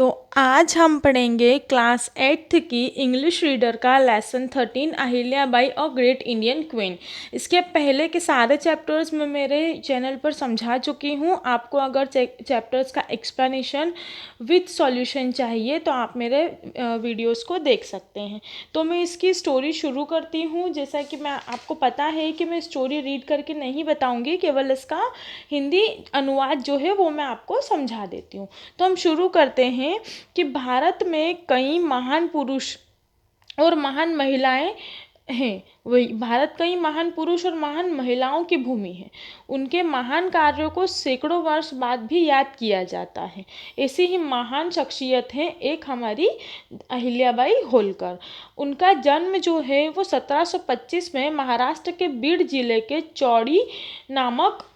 तो आज हम पढ़ेंगे क्लास 8th की इंग्लिश रीडर का लेसन 13 अहिल्याबाई और ग्रेट इंडियन क्वीन। इसके पहले के सारे चैप्टर्स मैं मेरे चैनल पर समझा चुकी हूँ। आपको अगर चैप्टर्स का एक्सप्लेनेशन विथ सॉल्यूशन चाहिए तो आप मेरे वीडियोस को देख सकते हैं। तो मैं इसकी स्टोरी शुरू करती हूँ। जैसा कि मैं आपको पता है कि मैं स्टोरी रीड करके नहीं बताऊँगी, केवल इसका हिंदी अनुवाद जो है वो मैं आपको समझा देती हूँ। तो हम शुरू करते हैं कि भारत में कई महान पुरुष और महान महिलाएं हैं। वही भारत कई महान पुरुष और महान महिलाओं की भूमि है। उनके महान कार्यों को सैकड़ों वर्ष बाद भी याद किया जाता है। ऐसी ही महान शख्सियत है एक हमारी अहिल्याबाई होलकर। उनका जन्म जो है वो 1725 में महाराष्ट्र के बीड जिले के चौंदी नामक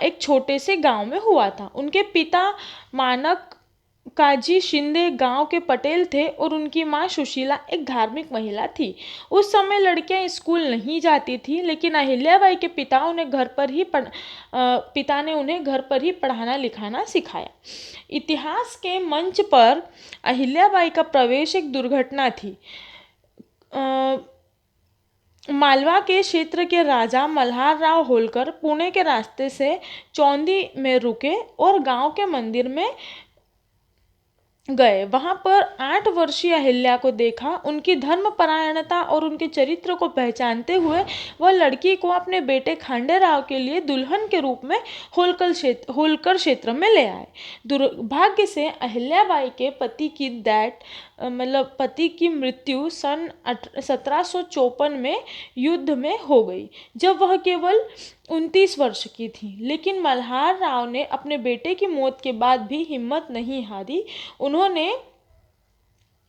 एक छोटे से गांव में हुआ था। उनके पिता मानक काजी शिंदे गांव के पटेल थे और उनकी मां सुशीला एक धार्मिक महिला थी। उस समय लड़कियां स्कूल नहीं जाती थी, लेकिन अहिल्याबाई के पिता ने उन्हें घर पर ही पढ़ाना लिखाना सिखाया। इतिहास के मंच पर अहिल्याबाई का प्रवेश एक दुर्घटना थी। मालवा के क्षेत्र के राजा मल्हारराव होलकर पुणे के रास्ते से चौंदी में रुके और गांव के मंदिर में गए। वहां पर 8 वर्षीय अहिल्या को देखा। उनकी धर्मपरायणता और उनके चरित्र को पहचानते हुए वह लड़की को अपने बेटे खांडेराव के लिए दुल्हन के रूप में होलकर क्षेत्र में ले आए। दुर्भाग्य से अहिल्याबाई के पति की मृत्यु सन 1754 में युद्ध में हो गई, जब वह केवल 29 वर्ष की थी। लेकिन मल्हार राव ने अपने बेटे की मौत के बाद भी हिम्मत नहीं हारी। उन्होंने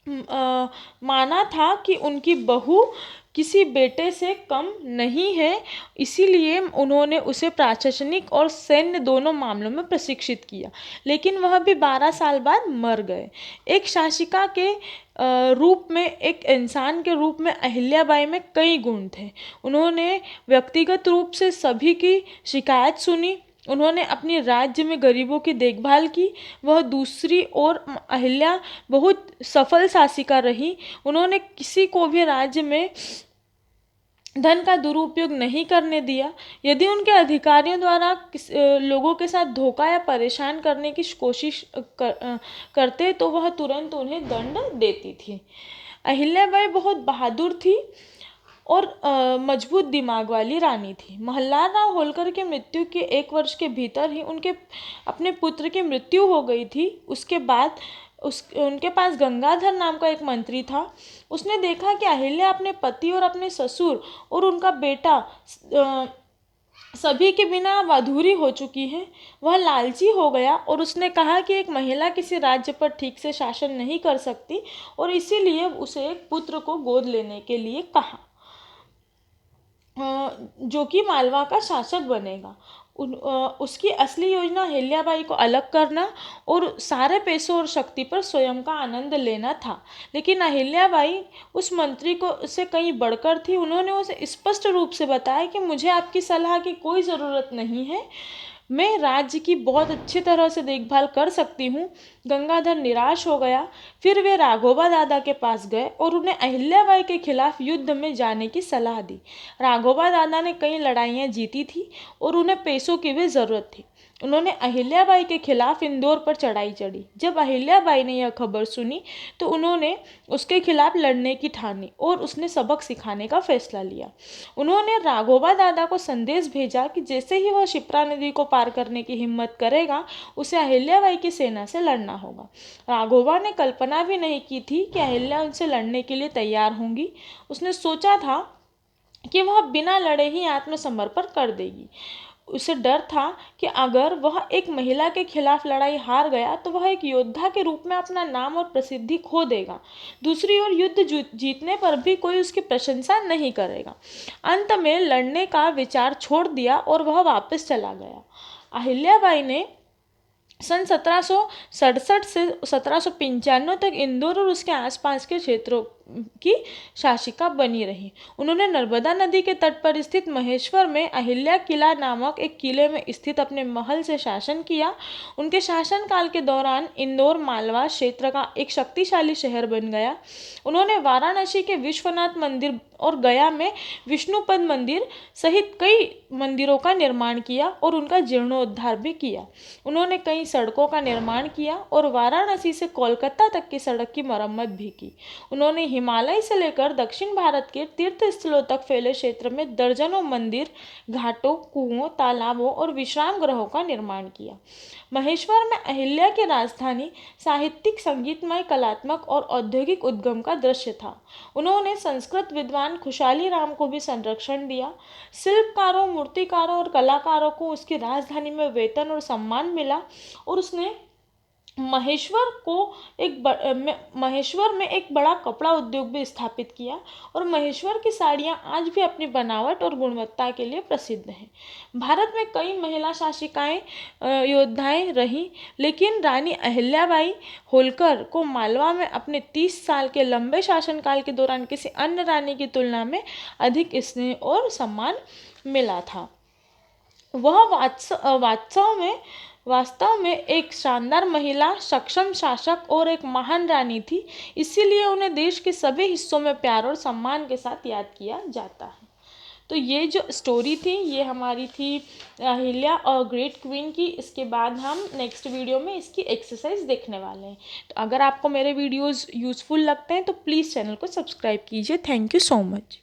माना था कि उनकी बहू किसी बेटे से कम नहीं है, इसीलिए उन्होंने उसे प्रशासनिक और सैन्य दोनों मामलों में प्रशिक्षित किया। लेकिन वह भी 12 साल बाद मर गए। एक शासिका के रूप में, एक इंसान के रूप में अहिल्याबाई में कई गुण थे। उन्होंने व्यक्तिगत रूप से सभी की शिकायत सुनी। उन्होंने अपने राज्य में गरीबों की देखभाल की। वह दूसरी ओर अहिल्या बहुत सफल शासिका रही। उन्होंने किसी को भी राज्य में धन का दुरुपयोग नहीं करने दिया। यदि उनके अधिकारियों द्वारा लोगों के साथ धोखा या परेशान करने की कोशिश करते तो वह तुरंत उन्हें दंड देती थी। अहिल्याबाई बहुत बहादुर थी और मजबूत दिमाग वाली रानी थी। मल्हारराव होलकर की मृत्यु के 1 वर्ष के भीतर ही अपने पुत्र की मृत्यु हो गई थी। उसके बाद उनके पास गंगाधर नाम का एक मंत्री था। उसने देखा कि अहिल्या अपने पति और अपने ससुर और उनका बेटा सभी के बिना अब अधूरी हो चुकी है। वह लालची हो गया और उसने कहा कि एक महिला किसी राज्य पर ठीक से शासन नहीं कर सकती और इसीलिए उसे एक पुत्र को गोद लेने के लिए कहा, जो कि मालवा का शासक बनेगा। उसकी असली योजना अहिल्याबाई को अलग करना और सारे पैसों और शक्ति पर स्वयं का आनंद लेना था। लेकिन अहिल्याबाई उस मंत्री से कहीं बढ़कर थी। उन्होंने उसे स्पष्ट रूप से बताया कि मुझे आपकी सलाह की कोई ज़रूरत नहीं है, मैं राज्य की बहुत अच्छी तरह से देखभाल कर सकती हूँ। गंगाधर निराश हो गया। फिर वे राघोबा दादा के पास गए और उन्हें अहिल्याबाई के खिलाफ युद्ध में जाने की सलाह दी। राघोबा दादा ने कई लड़ाइयाँ जीती थी और उन्हें पैसों की भी ज़रूरत थी। उन्होंने अहिल्याबाई के खिलाफ इंदौर पर चढ़ाई चढ़ी। जब अहिल्याबाई ने यह खबर सुनी तो उन्होंने उसके खिलाफ लड़ने की ठानी और उसने सबक सिखाने का फैसला लिया। उन्होंने राघोबा दादा को संदेश भेजा कि जैसे ही वह शिप्रा नदी को पार करने की हिम्मत करेगा, उसे अहिल्याबाई की सेना से लड़ना होगा। राघोबा ने कल्पना भी नहीं की थी कि अहिल्या उनसे लड़ने के लिए तैयार होंगी। उसने सोचा था कि वह बिना लड़े ही आत्मसमर्पण कर देगी। उसे डर था कि अगर वह एक महिला के खिलाफ लड़ाई हार गया तो वह एक योद्धा के रूप में अपना नाम और प्रसिद्धि खो देगा। दूसरी ओर युद्ध जीतने पर भी कोई उसकी प्रशंसा नहीं करेगा। अंत में लड़ने का विचार छोड़ दिया और वह वापस चला गया। अहिल्याबाई ने सन 1767 से 1795 तक इंदौर और उसके आसपास के क्षेत्रों की शासिका बनी रही। उन्होंने नर्मदा नदी के तट पर स्थित महेश्वर में अहिल्या किला नामक एक किले में स्थित अपने महल से शासन किया। उनके शासनकाल के दौरान इंदौर मालवा क्षेत्र का एक शक्तिशाली शहर बन गया। उन्होंने वाराणसी के विश्वनाथ मंदिर और गया में विष्णुपद मंदिर सहित कई मंदिरों का निर्माण किया और उनका जीर्णोद्धार भी किया। उन्होंने कई सड़कों का निर्माण किया और वाराणसी से कोलकाता तक की सड़क की मरम्मत भी की। उन्होंने हिमालय से लेकर दक्षिण भारत के तीर्थ स्थलों तक फैले क्षेत्र में दर्जनों मंदिर, घाटों, कुओं, तालाबों और विश्राम गृहों का निर्माण किया। महेश्वर में अहिल्या की राजधानी साहित्यिक, संगीतमय, कलात्मक और औद्योगिक उद्गम का दृश्य था। उन्होंने संस्कृत विद्वान खुशाली राम को भी संरक्षण दिया। शिल्पकारों, मूर्तिकारों और कलाकारों को उसकी राजधानी में वेतन और सम्मान मिला और उसने महेश्वर में एक बड़ा कपड़ा उद्योग भी स्थापित किया और महेश्वर की साड़ियाँ आज भी अपनी बनावट और गुणवत्ता के लिए प्रसिद्ध हैं। भारत में कई महिला शासिकाएं, योद्धाएं रहीं, लेकिन रानी अहिल्याबाई होलकर को मालवा में अपने 30 साल के लंबे शासनकाल के दौरान किसी अन्य रानी की तुलना में अधिक स्नेह और सम्मान मिला था। वह वास्तव में एक शानदार महिला, सक्षम शासक और एक महान रानी थी। इसीलिए उन्हें देश के सभी हिस्सों में प्यार और सम्मान के साथ याद किया जाता है। तो ये जो स्टोरी थी ये हमारी थी अहिल्या और ग्रेट क्वीन की। इसके बाद हम नेक्स्ट वीडियो में इसकी एक्सरसाइज देखने वाले हैं। तो अगर आपको मेरे वीडियोस यूज़फुल लगते हैं तो प्लीज़ चैनल को सब्सक्राइब कीजिए। Thank you so much.